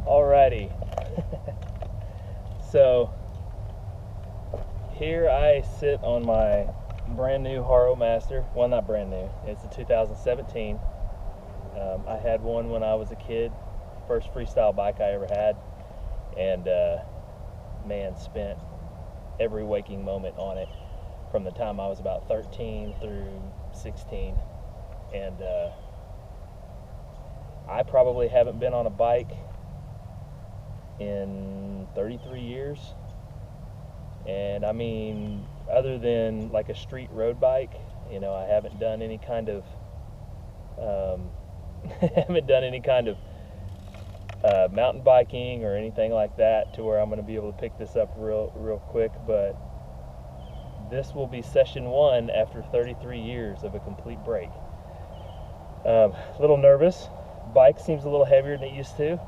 Alrighty. So here I sit on my brand new Haro Master. Well, not brand new. It's a 2017. I had one when I was a kid. First freestyle bike I ever had. And man, spent every waking moment on it from the time I was about 13 through 16. And I probably haven't been on a bike in 33 years. And I mean, other than like a street road bike, you know, I haven't done any kind of mountain biking or anything like that to where I'm going to be able to pick this up real quick. But this will be session 1 after 33 years of a complete break. A little nervous. Bike seems a little heavier than it used to,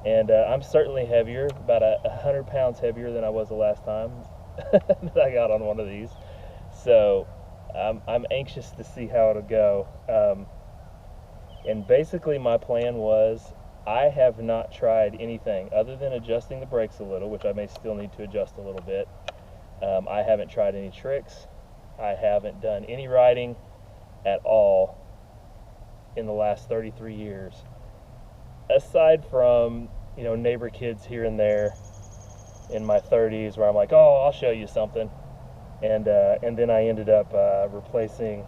and I'm certainly heavier, about 100 pounds heavier than I was the last time that I got on one of these. So I'm anxious to see how it'll go. And basically my plan was, I have not tried anything other than adjusting the brakes a little, which I may still need to adjust a little bit. I haven't tried any tricks. I haven't done any riding at all in the last 33 years, aside from, you know, neighbor kids here and there in my 30s where I'm like, oh, I'll show you something, and then I ended up replacing,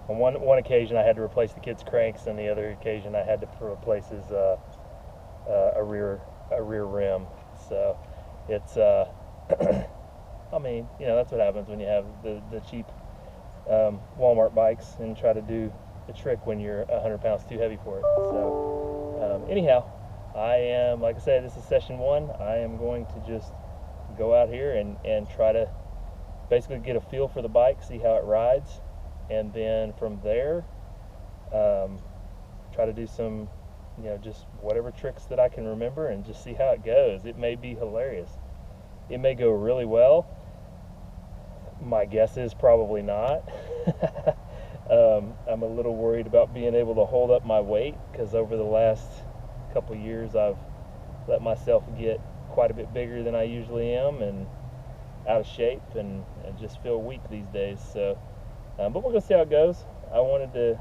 on one occasion I had to replace the kid's cranks, and the other occasion I had to replace his a rear rim. So it's I mean, you know, that's what happens when you have the cheap Walmart bikes and try to do the trick when you're 100 pounds too heavy for it. So anyhow, I am, like I said, this is session 1. I am going to just go out here and try to basically get a feel for the bike, see how it rides, and then from there try to do some, you know, just whatever tricks that I can remember and just see how it goes. It may be hilarious. It may go really well. My guess is probably not. I'm a little worried about being able to hold up my weight, because over the last couple of years I've let myself get quite a bit bigger than I usually am, and out of shape, and just feel weak these days. So but we're gonna see how it goes. I wanted to,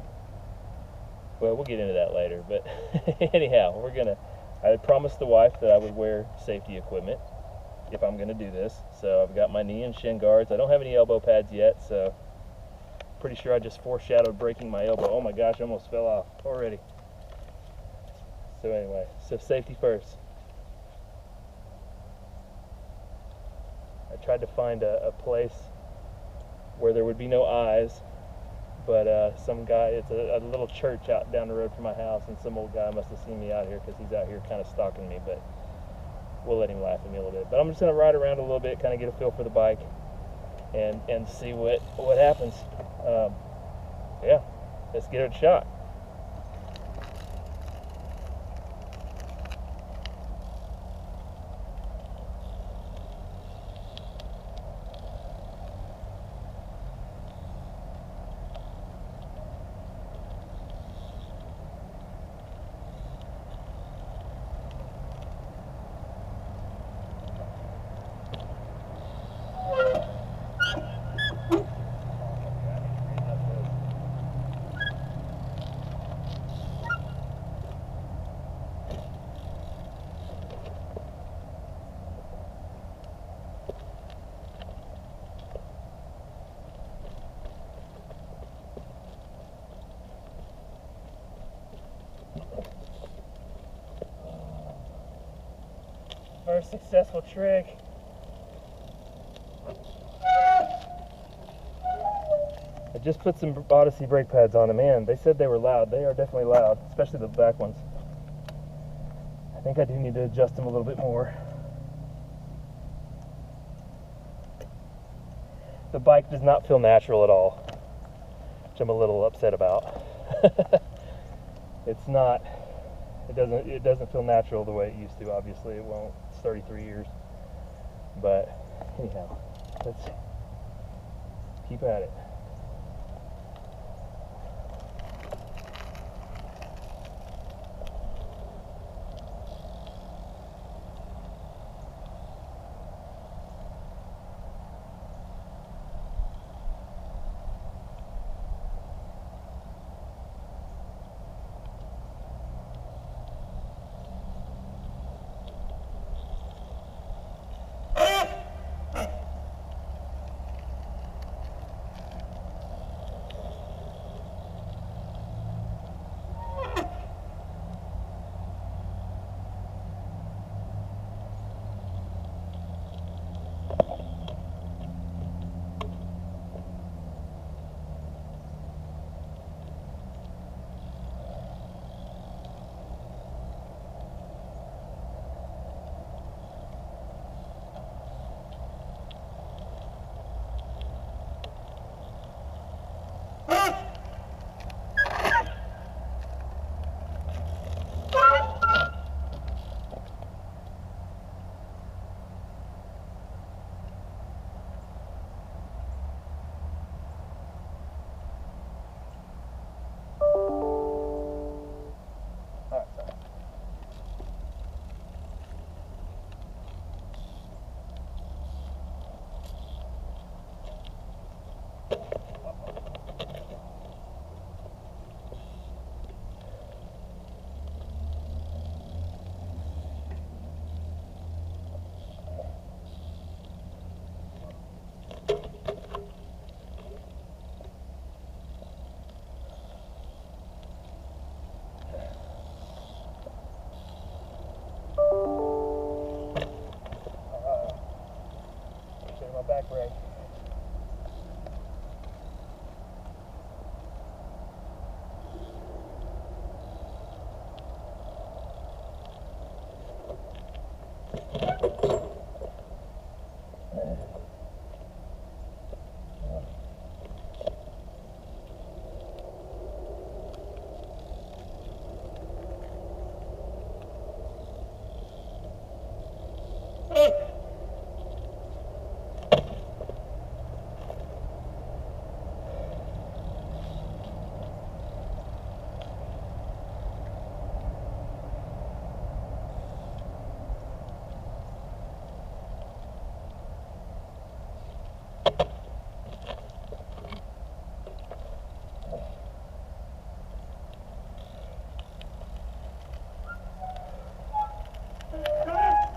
well, we'll get into that later, but anyhow, I promised the wife that I would wear safety equipment if I'm gonna do this. So I've got my knee and shin guards. I don't have any elbow pads yet, so pretty sure I just foreshadowed breaking my elbow. Oh my gosh, I almost fell off already. So anyway, so safety first. I tried to find a place where there would be no eyes, but some guy, it's a little church out down the road from my house, and some old guy must have seen me out here because he's out here kind of stalking me, but we'll let him laugh at me a little bit. But I'm just going to ride around a little bit, kind of get a feel for the bike, and see what happens. Yeah, let's give it a shot. First successful trick. I just put some Odyssey brake pads on them, man. They said they were loud. They are definitely loud, especially the back ones. I think I do need to adjust them a little bit more. The bike does not feel natural at all, which I'm a little upset about. It's not. It doesn't feel natural the way it used to. Obviously, it won't. It's 33 years. But anyhow, let's keep at it.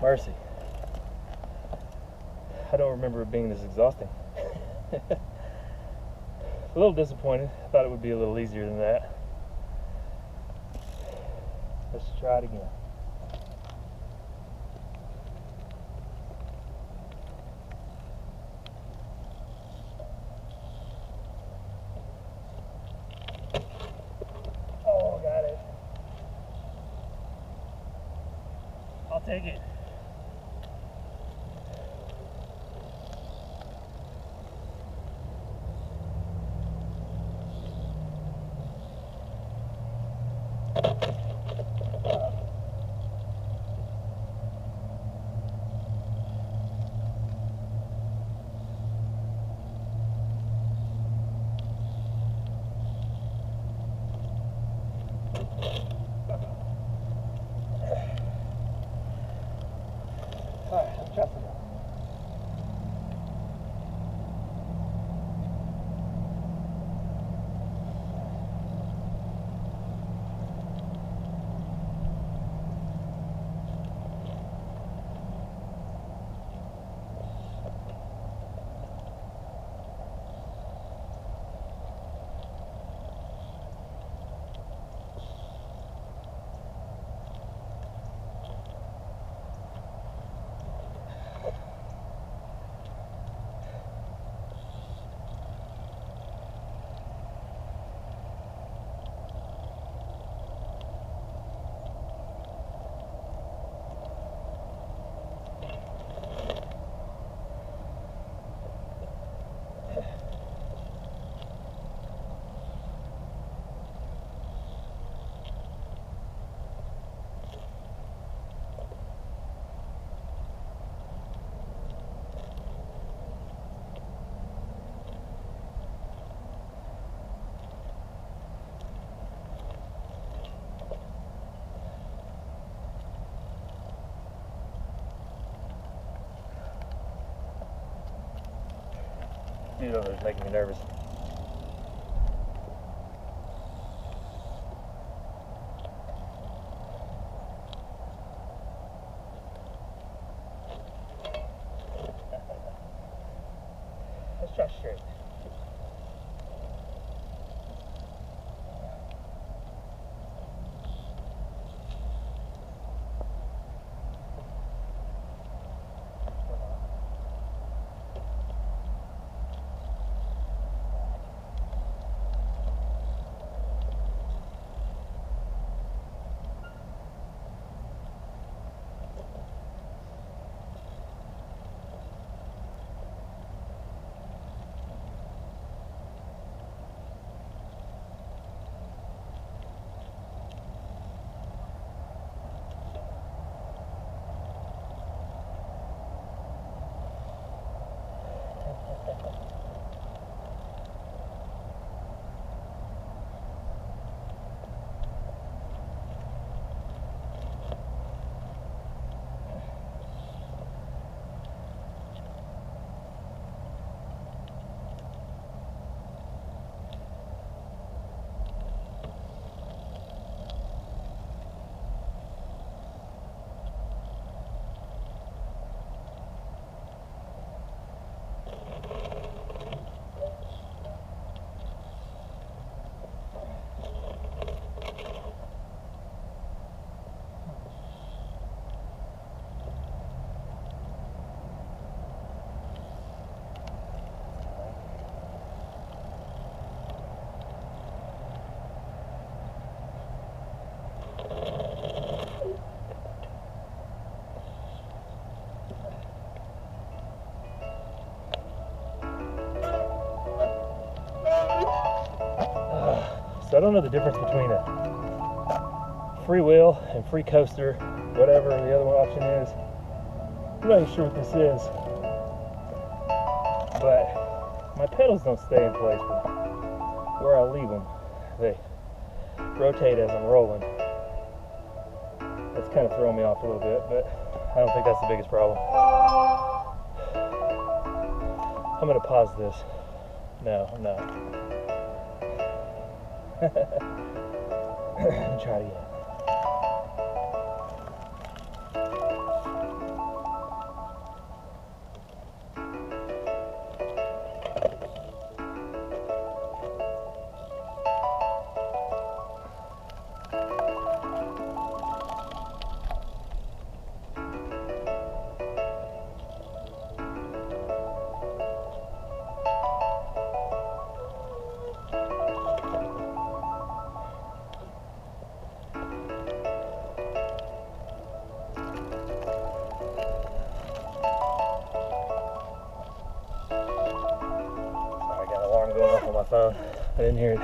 Mercy. I don't remember it being this exhausting. A little disappointed. I thought it would be a little easier than that. Let's try it again. Oh, got it. I'll take it. Alright, let's try some more. Dude over there's making me nervous. Let's try straight. I don't know the difference between a free wheel and free coaster, whatever the other option is. I'm not even sure what this is, but my pedals don't stay in place where I leave them. They rotate as I'm rolling. That's kind of throwing me off a little bit, but I don't think that's the biggest problem. I'm going to pause this. No, I'm not. Try it again. Going off on my phone. I didn't hear it.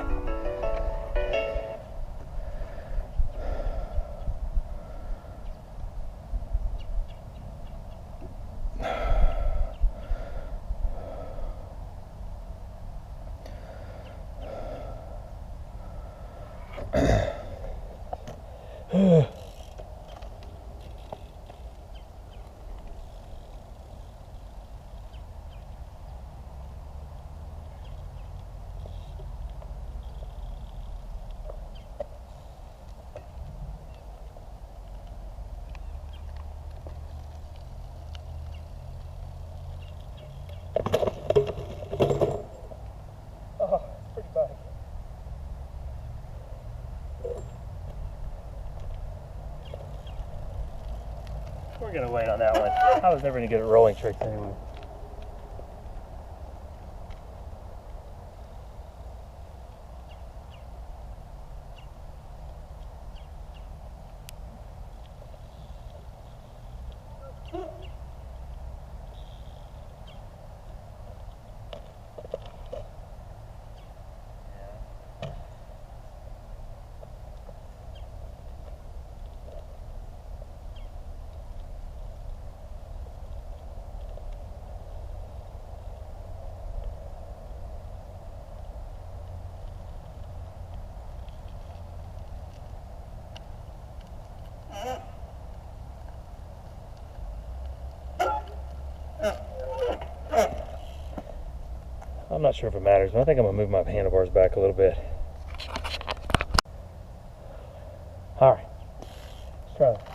We're gonna wait on that one. I was never gonna get a rolling trick anyway. I'm not sure if it matters, but I think I'm gonna move my handlebars back a little bit. All right, let's try that.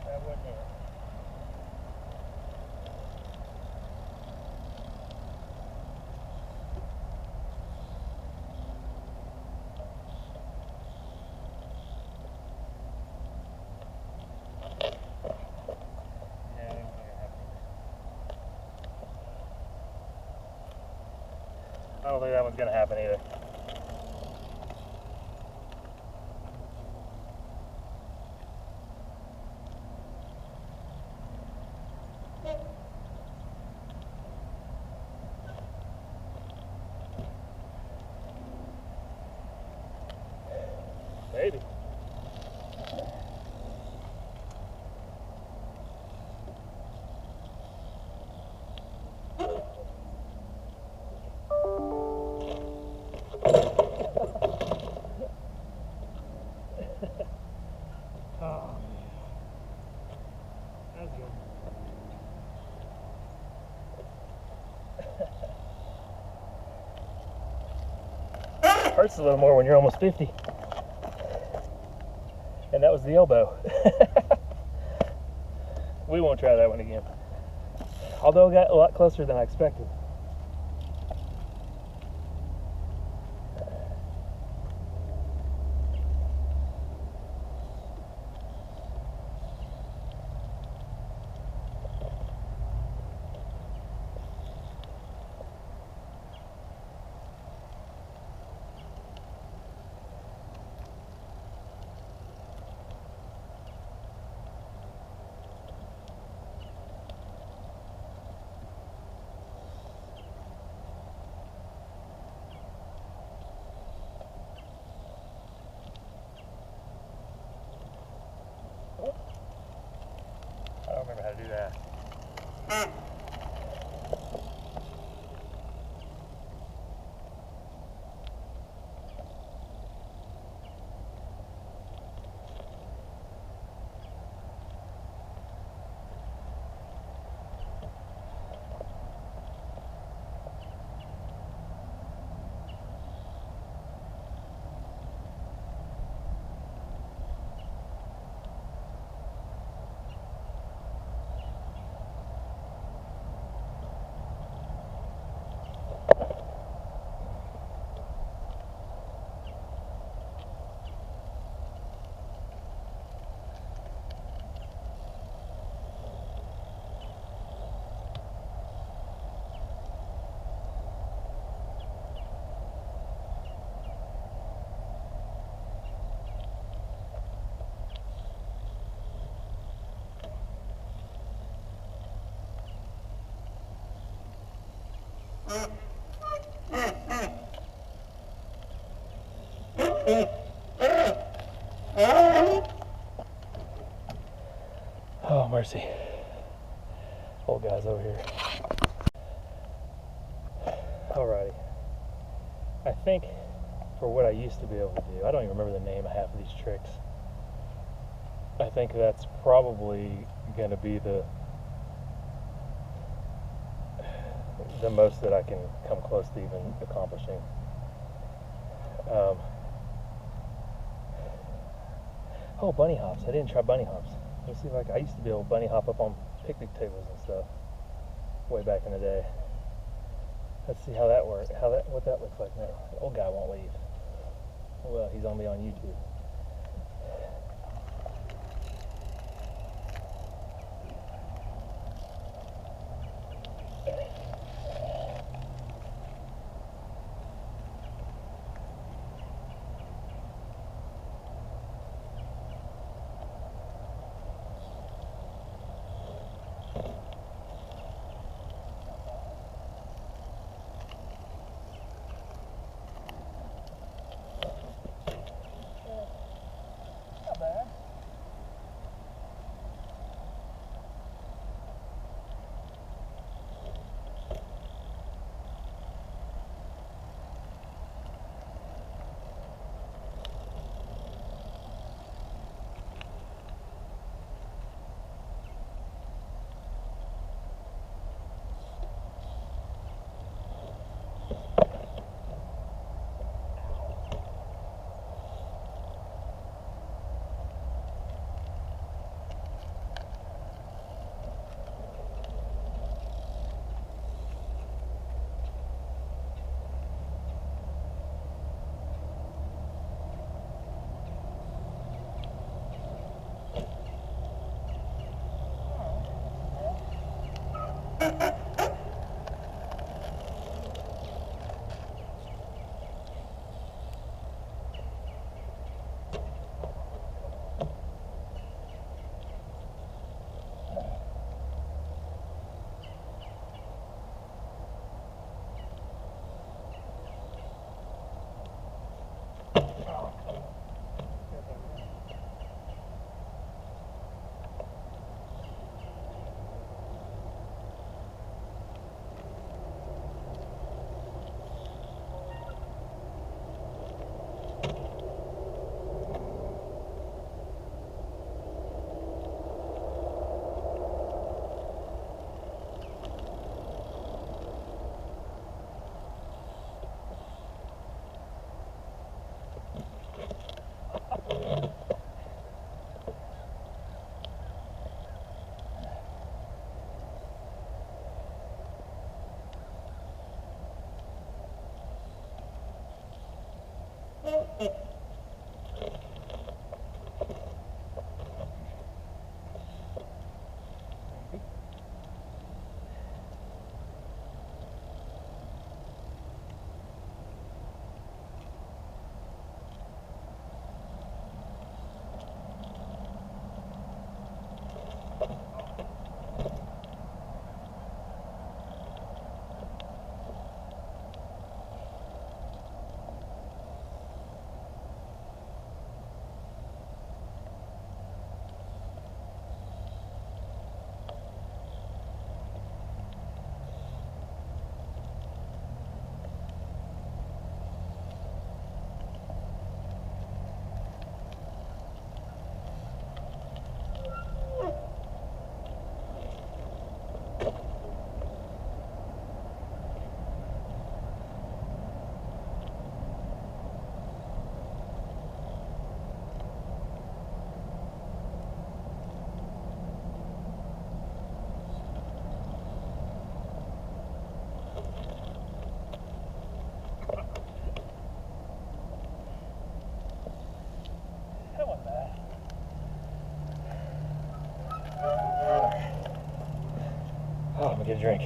That wasn't it. I don't think that one's gonna happen either. Maybe. Oh, that's good. Hurts a little more when you're almost 50. And that was the elbow. We won't try that one again. Although it got a lot closer than I expected. how to do that. Oh, mercy. Old guy's over here. Alrighty. I think for what I used to be able to do, I don't even remember the name of half of these tricks. I think that's probably going to be the most that I can come close to even accomplishing. Oh, bunny hops. I didn't try bunny hops. Let's see if I used to be able to bunny hop up on picnic tables and stuff way back in the day. Let's see how that works. What that looks like now. The old guy won't leave. Well, he's gonna be on YouTube. gonna get a drink.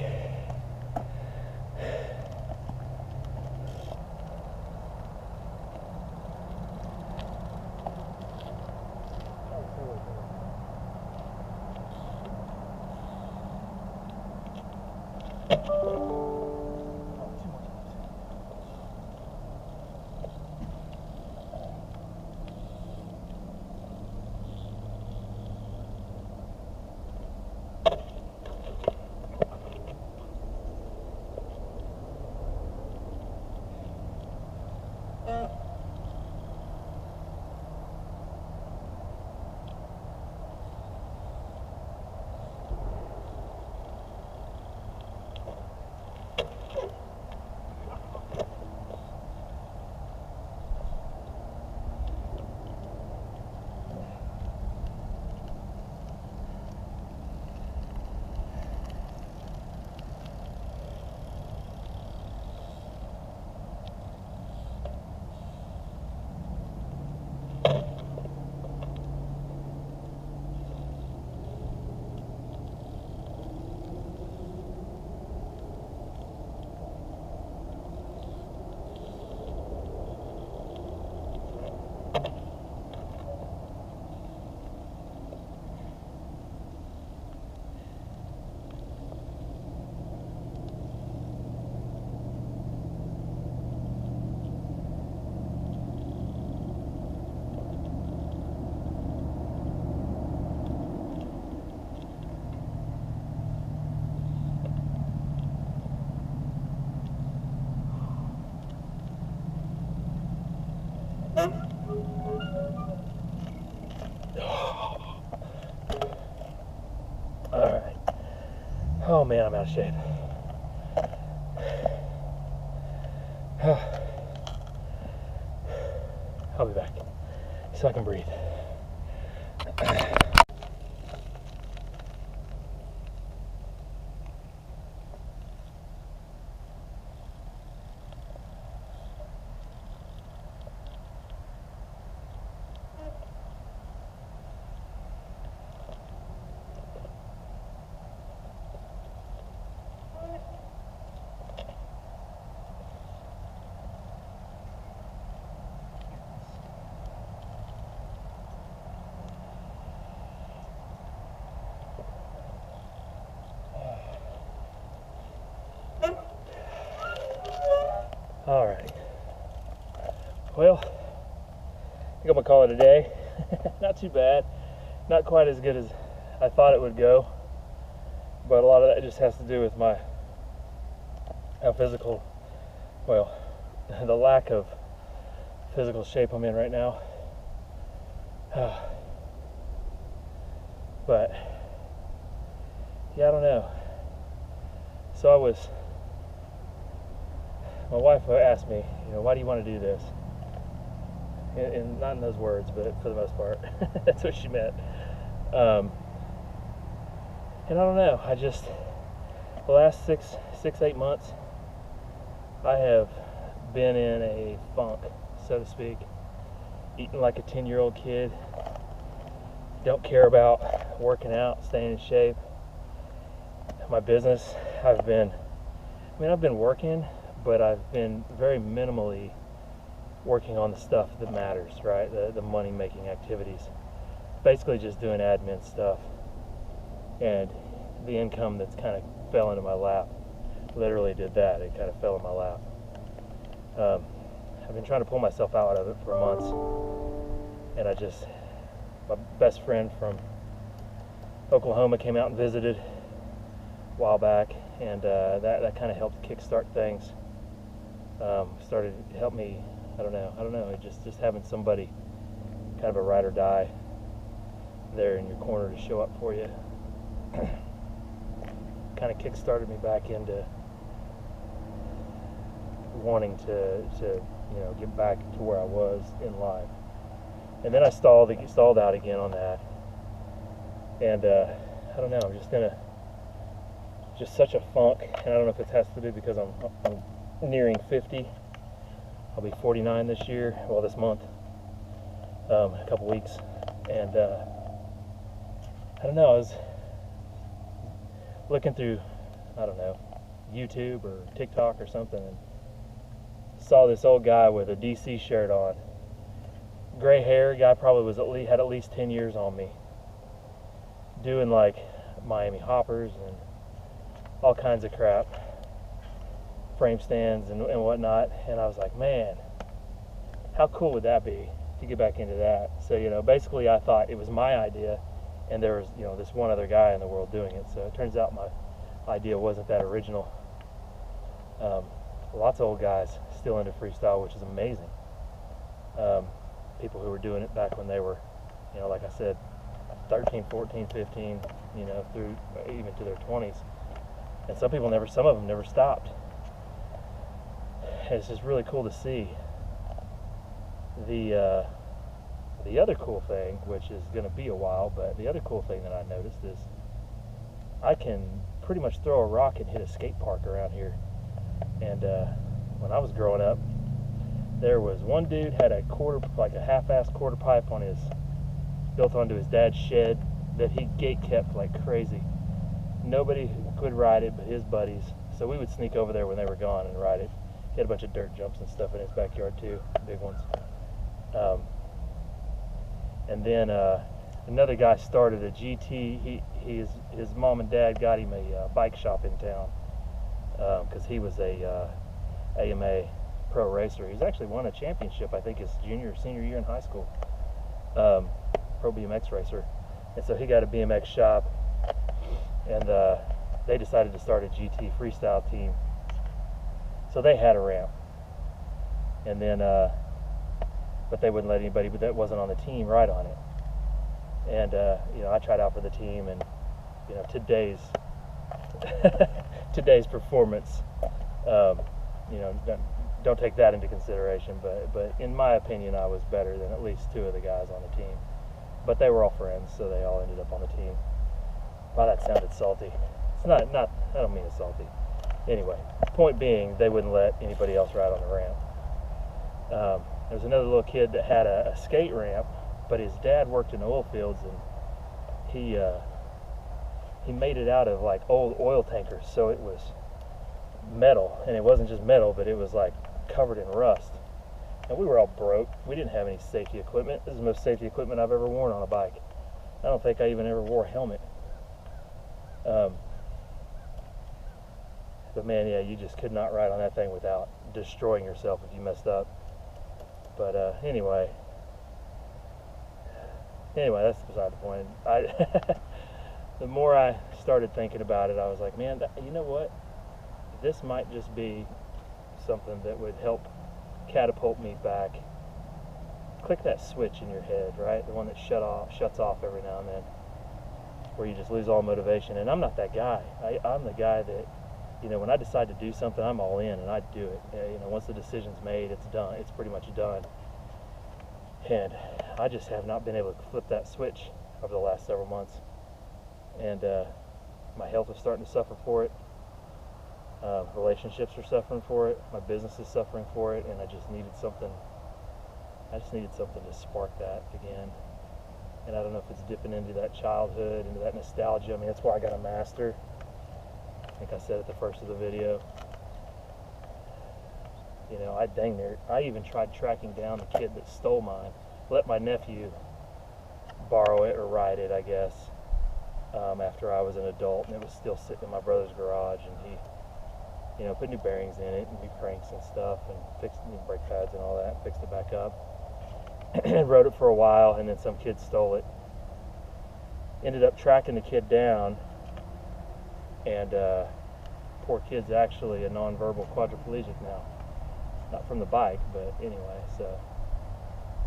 Alright. Oh man, I'm out of shape. I'll be back so I can breathe. All right. Well, I think I'm gonna call it a day. Not too bad. Not quite as good as I thought it would go, but a lot of that just has to do with how physical, well, the lack of physical shape I'm in right now. But yeah, I don't know. So my wife asked me, why do you want to do this? And not in those words, but for the most part, that's what she meant. And I don't know. The last 8 months, I have been in a funk, so to speak. Eating like a 10-year-old kid. Don't care about working out, staying in shape. My business, I've been working, but I've been very minimally working on the stuff that matters, right? The money-making activities. Basically just doing admin stuff. And the income that's kind of fell into my lap literally did that. It kind of fell in my lap. I've been trying to pull myself out of it for months. And my best friend from Oklahoma came out and visited a while back, and that kind of helped kickstart things. Started to help me. I don't know. Just having somebody, kind of a ride or die, there in your corner to show up for you, kind of kick-started me back into wanting to get back to where I was in life. And then I stalled out again on that, and I don't know. I'm just in such a funk, and I don't know if it has to do because I'm nearing 50. I'll be 49 this year, well, this month, a couple weeks, and I don't know, I was looking through I don't know, YouTube or TikTok or something, and saw this old guy with a DC shirt on, gray hair. Guy probably was had at least 10 years on me, doing like Miami hoppers and all kinds of crap, frame stands and whatnot. And I was like, man, how cool would that be to get back into that? So, you know, basically I thought it was my idea, and there was, you know, this one other guy in the world doing it. So it turns out my idea wasn't that original. Lots of old guys still into freestyle, which is amazing. People who were doing it back when they were, you know, like I said, 13, 14, 15, you know, through even to their 20s. And some of them never stopped. And it's just really cool to see. The other cool thing, which is going to be a while, but the other cool thing that I noticed is I can pretty much throw a rock and hit a skate park around here. And when I was growing up, there was one dude had a half-assed quarter pipe on built onto his dad's shed that he gate kept like crazy. Nobody could ride it but his buddies, so we would sneak over there when they were gone and ride it. He had a bunch of dirt jumps and stuff in his backyard too, big ones. And then another guy started a GT. His mom and dad got him a bike shop in town because he was a AMA pro racer. He's actually won a championship, I think, his junior or senior year in high school. Pro BMX racer. And so he got a BMX shop, and they decided to start a GT freestyle team. So they had a ramp, and then but they wouldn't let anybody that wasn't on the team ride on it. And you know, I tried out for the team, and you know, today's performance, you know, don't take that into consideration, but in my opinion, I was better than at least two of the guys on the team. But they were all friends, so they all ended up on the team. Wow, that sounded salty. It's not. I don't mean it's salty. Anyway, point being, they wouldn't let anybody else ride on the ramp. There was another little kid that had a skate ramp, but his dad worked in oil fields, and he made it out of like old oil tankers, so it was metal, and it wasn't just metal, but it was like covered in rust. And we were all broke. We didn't have any safety equipment. This is the most safety equipment I've ever worn on a bike. I don't think I even ever wore a helmet. But man, yeah, you just could not ride on that thing without destroying yourself if you messed up. But anyway, that's beside the point. The more I started thinking about it, I was like, man, you know what? This might just be something that would help catapult me back. Click that switch in your head, right? The one that shuts off every now and then, where you just lose all motivation. And I'm not that guy. I'm the guy that, you know, when I decide to do something, I'm all in and I do it. You know, once the decision's made, it's done. It's pretty much done. And I just have not been able to flip that switch over the last several months. And my health is starting to suffer for it. Relationships are suffering for it. My business is suffering for it. And I just needed something. To spark that again. And I don't know if it's dipping into that childhood, into that nostalgia. I mean, that's why I got a master. I think I said at the first of the video. You know, I even tried tracking down the kid that stole mine. Let my nephew borrow it or ride it, I guess, after I was an adult, and it was still sitting in my brother's garage, and he, you know, put new bearings in it and new cranks and stuff, and fixed new brake pads and all that, and fixed it back up. And rode it for a while, and then some kid stole it. Ended up tracking the kid down, and poor kid's actually a non-verbal quadriplegic now. Not from the bike, but anyway, so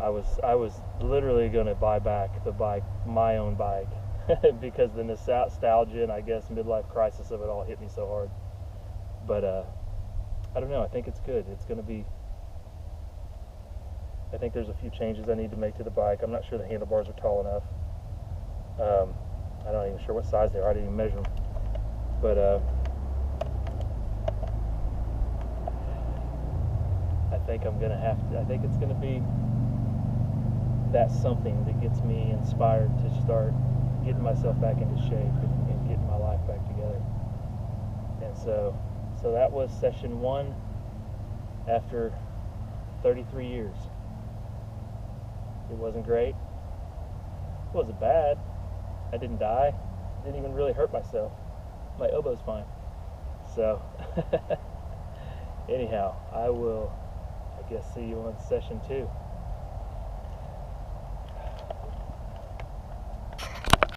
I was literally going to buy back the bike, my own bike, because the nostalgia and I guess midlife crisis of it all hit me so hard. But I don't know, I think it's good. It's going to be, I think there's a few changes I need to make to the bike. I'm not sure the handlebars are tall enough. I'm not even sure what size they are. I didn't even measure them. But I think I think it's going to be that something that gets me inspired to start getting myself back into shape and getting my life back together. And And so that was session 1 after 33 years. It wasn't great. It wasn't bad. I didn't die. I didn't even really hurt myself. My elbow's fine. So, anyhow, I will, I guess, see you on session 2.